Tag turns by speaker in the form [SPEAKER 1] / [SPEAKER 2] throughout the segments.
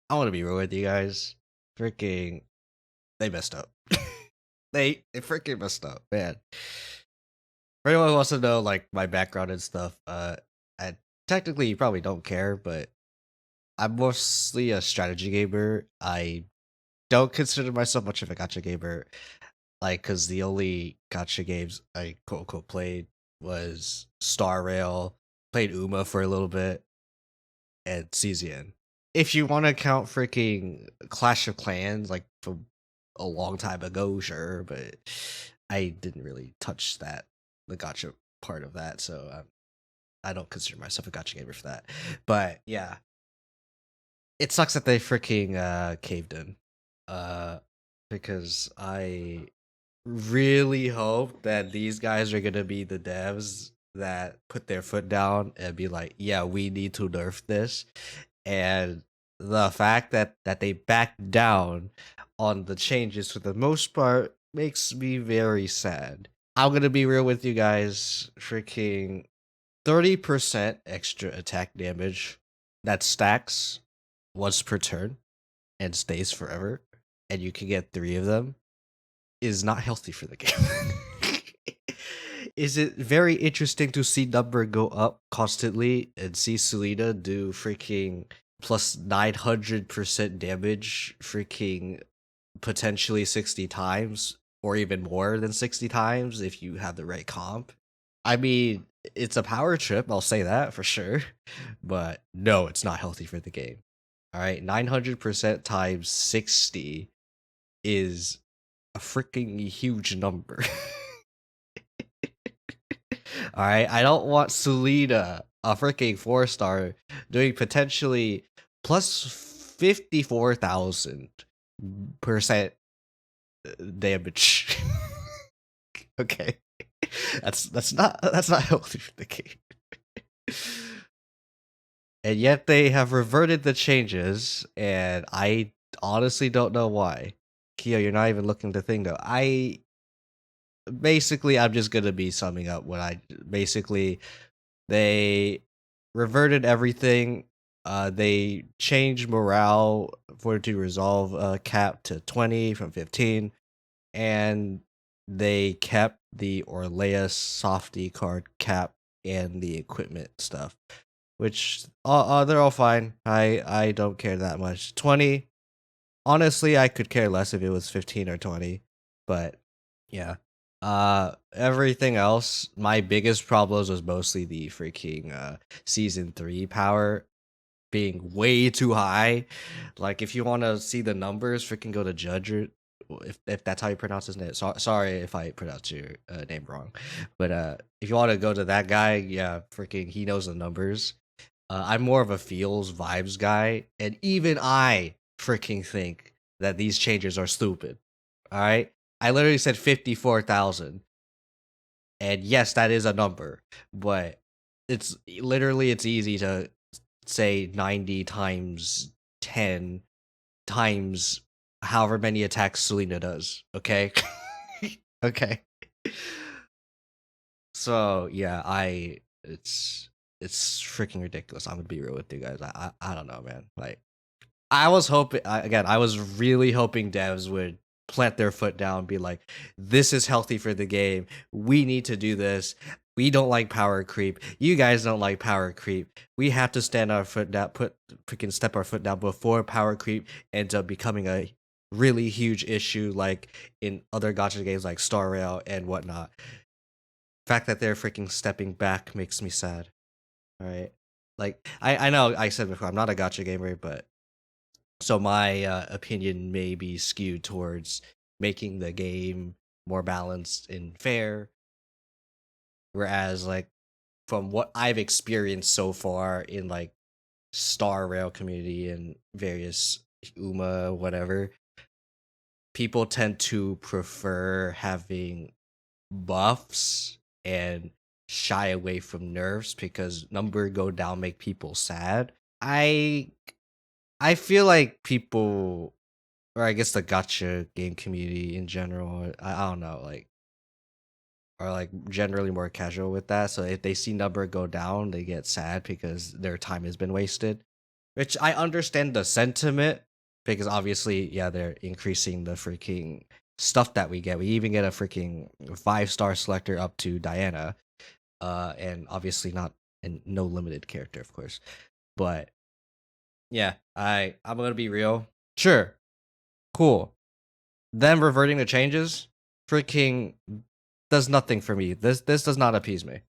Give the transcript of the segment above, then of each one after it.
[SPEAKER 1] I want to be real with you guys. Freaking, they messed up. They freaking messed up, man. For anyone who wants to know like my background and stuff, I technically you probably don't care, but I'm mostly a strategy gamer. I don't consider myself much of a gotcha gamer, like because the only gotcha games I quote unquote played was Star Rail, played Uma for a little bit, and CZN. If you want to count freaking Clash of Clans, like from a long time ago, sure, but I didn't really touch that, the gotcha part of that, so I don't consider myself a gotcha gamer for that. But yeah, it sucks that they freaking caved in, uh, because I really hope that these guys are gonna be the devs that put their foot down and be like, yeah, we need to nerf this. And the fact that they backed down on the changes for the most part makes me very sad. I'm gonna be real with you guys. Freaking 30% extra attack damage that stacks once per turn and stays forever, and you can get 3 of them is not healthy for the game. Is it very interesting to see number go up constantly and see Selena do freaking plus 900% damage freaking potentially 60 times or even more than 60 times if you have the right comp? I mean, it's a power trip, I'll say that for sure. But no, it's not healthy for the game. All right, 900% times 60 is a freaking huge number. All right, I don't want Sulita, a freaking 4-star, doing potentially plus 54,000% damage. Okay, that's not healthy for the game. And yet they have reverted the changes, and I honestly don't know why. Kyo, you're not even looking at the thing though. I'm just gonna be summing up what I basically they reverted everything. They changed morale for to resolve cap to 20 from 15, and they kept the Orleas softy card cap and the equipment stuff, which they're all fine. I don't care that much. 20, honestly, I could care less if it was 15 or 20, but yeah. Everything else, my biggest problems was mostly the freaking season 3 power being way too high. Like if you want to see the numbers, freaking go to Judge, or if that's how you pronounce his name. Sorry if I pronounced your name wrong, but if you want to go to that guy, yeah, freaking he knows the numbers. I'm more of a feels vibes guy, and even I freaking think that these changes are stupid. All right, I literally said 54,000, and yes, that is a number, but it's easy to say 90 times 10 times however many attacks Selena does. Okay, okay. So yeah, it's freaking ridiculous. I'm gonna be real with you guys. I don't know, man. Like I was hoping again. I was really hoping devs would plant their foot down, and be like, "This is healthy for the game. We need to do this. We don't like power creep. You guys don't like power creep. We have to stand our foot down, put freaking step our foot down before power creep ends up becoming a really huge issue, like in other gacha games like Star Rail and whatnot." Fact that they're freaking stepping back makes me sad. All right, like I know I said before I'm not a gacha gamer, but so my opinion may be skewed towards making the game more balanced and fair, whereas like from what I've experienced so far in like Star Rail community and various Uma whatever, people tend to prefer having buffs and shy away from nerfs because number go down make people sad. I feel like people, or I guess the gotcha game community in general, I don't know, like are like generally more casual with that. So if they see number go down, they get sad because their time has been wasted. which I understand the sentiment because obviously, yeah, they're increasing the freaking stuff that we get. We even get a freaking 5-star selector up to Diana, and obviously not and no limited character, of course. But yeah, I'm gonna be real. Sure, cool. Them reverting the changes, freaking does nothing for me. This does not appease me.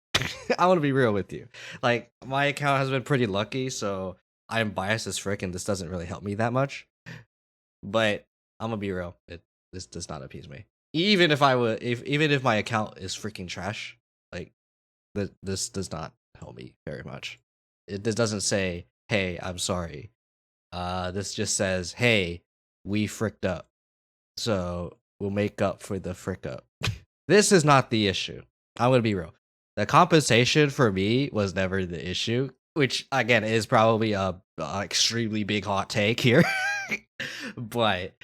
[SPEAKER 1] I want to be real with you. Like my account has been pretty lucky, so I'm biased as frick, and this doesn't really help me that much. But I'm gonna be real. This does not appease me. Even if I would, if even if my account is freaking trash, like this does not help me very much. This doesn't say, "Hey, I'm sorry." This just says, "Hey, we fricked up, so we'll make up for the frick up." This is not the issue. I'm gonna be real. The compensation for me was never the issue, which again is probably a extremely big hot take here. But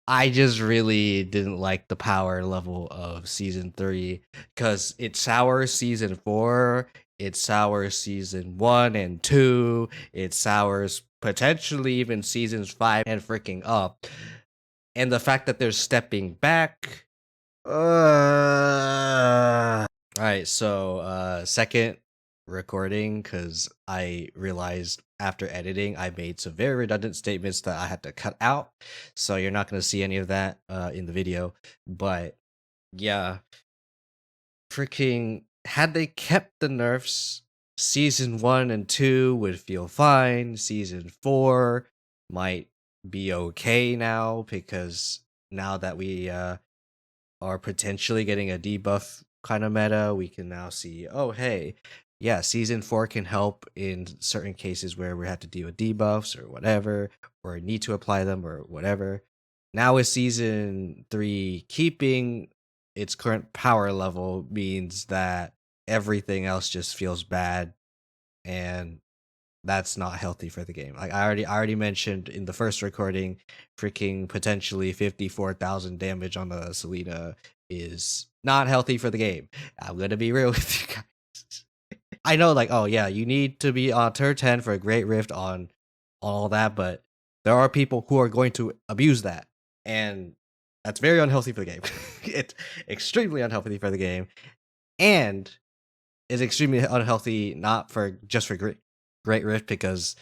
[SPEAKER 1] I just really didn't like the power level of season 3 because it sours season 4, it sours season 1 and 2, it sours potentially even seasons 5 and freaking up. And the fact that they're stepping back. All right, so second recording because I realized after editing I made some very redundant statements that I had to cut out. So you're not going to see any of that in the video. But yeah, freaking had they kept the nerfs, season 1 and 2 would feel fine. Season 4 might be okay now because now that we are potentially getting a debuff kind of meta, we can now see, oh, hey, yeah, season 4 can help in certain cases where we have to deal with debuffs or whatever, or need to apply them or whatever. Now with season 3 keeping its current power level means that everything else just feels bad, and that's not healthy for the game. Like I already mentioned in the first recording, freaking potentially 54,000 damage on the Selena is not healthy for the game. I'm gonna be real with you guys. I know, like, oh yeah, you need to be on tier 10 for a great rift on all that, but there are people who are going to abuse that, and that's very unhealthy for the game. It's extremely unhealthy for the game, and is extremely unhealthy not for just for great rift because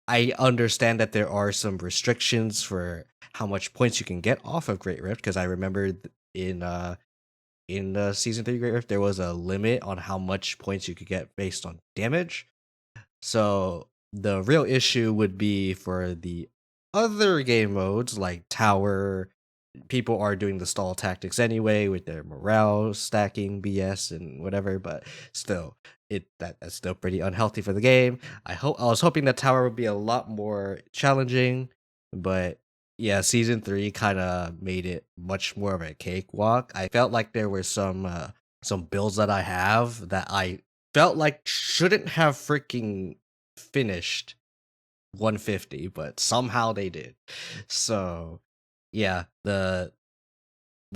[SPEAKER 1] I understand that there are some restrictions for how much points you can get off of Great Rift because I remember in the season 3 Great Rift there was a limit on how much points you could get based on damage. So the real issue would be for the other game modes like Tower. People are doing the stall tactics anyway with their morale stacking BS and whatever, but still, that's still pretty unhealthy for the game. I was hoping that Tower would be a lot more challenging, but yeah, season 3 kind of made it much more of a cakewalk. I felt like there were some builds that I have that I felt like shouldn't have freaking finished 150, but somehow they did. So yeah, the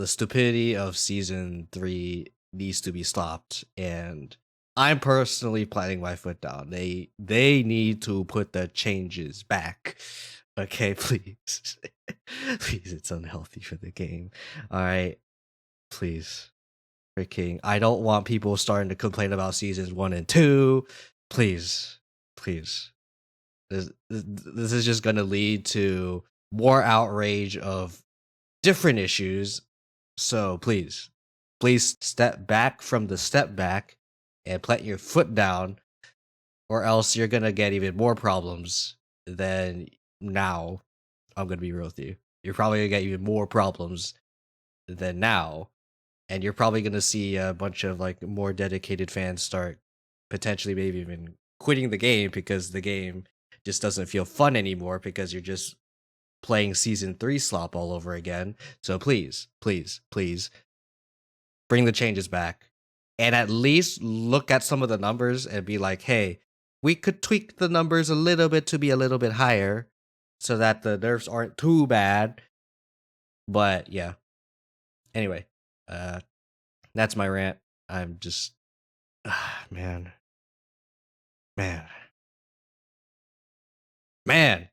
[SPEAKER 1] stupidity of season 3 needs to be stopped, and I'm personally planting my foot down. They need to put the changes back. Okay, please. Please, it's unhealthy for the game. All right, please. Freaking I don't want people starting to complain about seasons 1 and 2. Please. Please. This is just going to lead to more outrage of different issues. So please step back from the step back and plant your foot down, or else you're gonna get even more problems than now. I'm gonna be real with you. You're probably gonna get even more problems than now, and you're probably gonna see a bunch of like more dedicated fans start potentially maybe even quitting the game because the game just doesn't feel fun anymore because you're just playing season 3 slop all over again. So please bring the changes back and at least look at some of the numbers and be like, hey, we could tweak the numbers a little bit to be a little bit higher so that the nerfs aren't too bad. But yeah. Anyway, that's my rant. I'm just man. Man. Man,